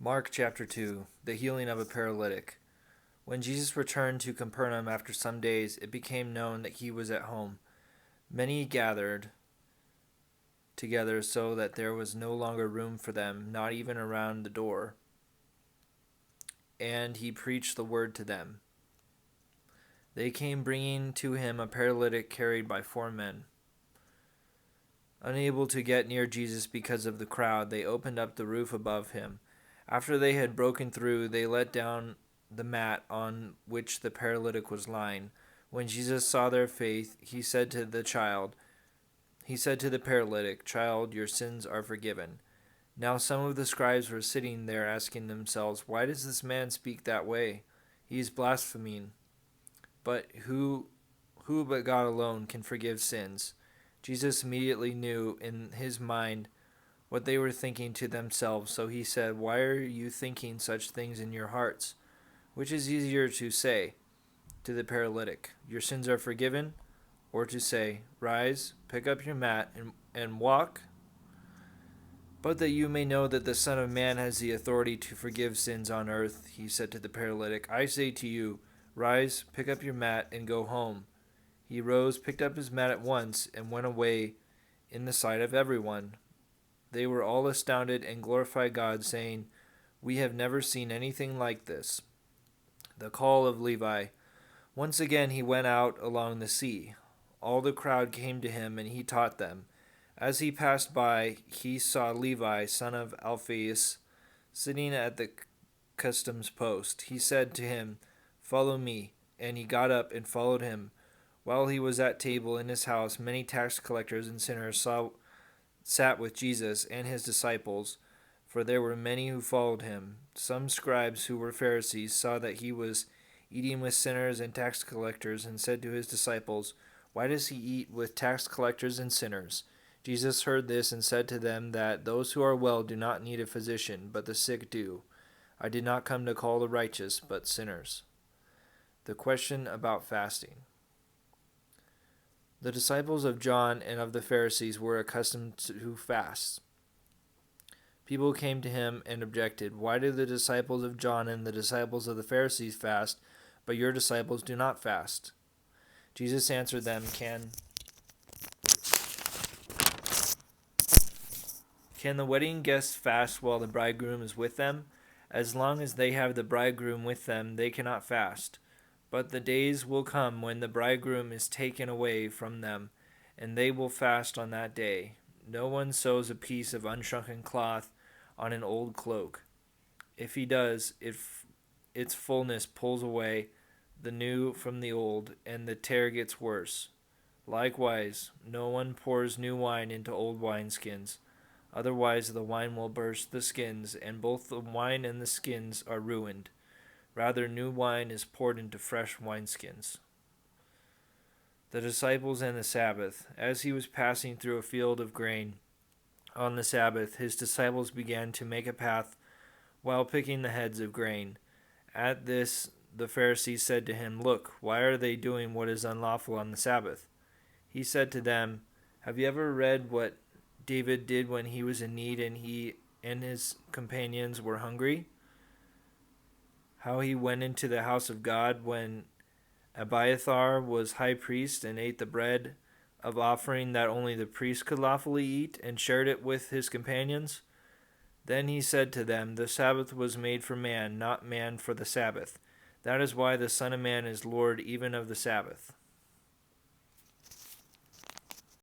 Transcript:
Mark chapter 2, the healing of a paralytic. When Jesus returned to Capernaum after some days, it became known that he was at home. Many gathered together so that there was no longer room for them, not even around the door. And he preached the word to them. They came bringing to him a paralytic carried by 4 men. Unable to get near Jesus because of the crowd, they opened up the roof above him. After they had broken through, they let down the mat on which the paralytic was lying. When Jesus saw their faith, he said to the paralytic, "Child, your sins are forgiven." Now some of the scribes were sitting there asking themselves, "Why does this man speak that way? He is blaspheming. But who but God alone can forgive sins?" Jesus immediately knew in his mind what they were thinking to themselves, so he said, "Why are you thinking such things in your hearts? Which is easier to say to the paralytic, 'Your sins are forgiven,' or to say, 'Rise, pick up your mat, and walk'? But that you may know that the Son of Man has the authority to forgive sins on earth," he said to the paralytic, "I say to you, rise, pick up your mat, and go home." He rose, picked up his mat at once, and went away in the sight of everyone. They were all astounded and glorified God, saying, "We have never seen anything like this." The call of Levi. Once again he went out along the sea. All the crowd came to him, and he taught them. As he passed by, he saw Levi, son of Alphaeus, sitting at the customs post. He said to him, "Follow me." And he got up and followed him. While he was at table in his house, many tax collectors and sinners sat with Jesus and his disciples, for there were many who followed him. Some scribes who were Pharisees saw that he was eating with sinners and tax collectors, and said to his disciples, "Why does he eat with tax collectors and sinners?" Jesus heard this and said to them that those who are well do not need a physician, but the sick do. I did not come to call the righteous, but sinners. The question about fasting. The disciples of John and of the Pharisees were accustomed to fasts. People came to him and objected, "Why do the disciples of John and the disciples of the Pharisees fast, but your disciples do not fast?" Jesus answered them, Can the wedding guests fast while the bridegroom is with them? As long as they have the bridegroom with them, they cannot fast. But the days will come when the bridegroom is taken away from them, and they will fast on that day. No one sews a piece of unshrunken cloth on an old cloak. If he does, its fullness pulls away the new from the old, and the tear gets worse. Likewise, no one pours new wine into old wineskins. Otherwise the wine will burst the skins, and both the wine and the skins are ruined. Rather, new wine is poured into fresh wineskins. The disciples and the Sabbath. As he was passing through a field of grain on the Sabbath, his disciples began to make a path while picking the heads of grain. At this, the Pharisees said to him, "Look, why are they doing what is unlawful on the Sabbath?" He said to them, "Have you ever read what David did when he was in need and he and his companions were hungry? How he went into the house of God when Abiathar was high priest and ate the bread of offering that only the priest could lawfully eat and shared it with his companions? Then he said to them, 'The Sabbath was made for man, not man for the Sabbath. That is why the Son of Man is Lord even of the Sabbath.'"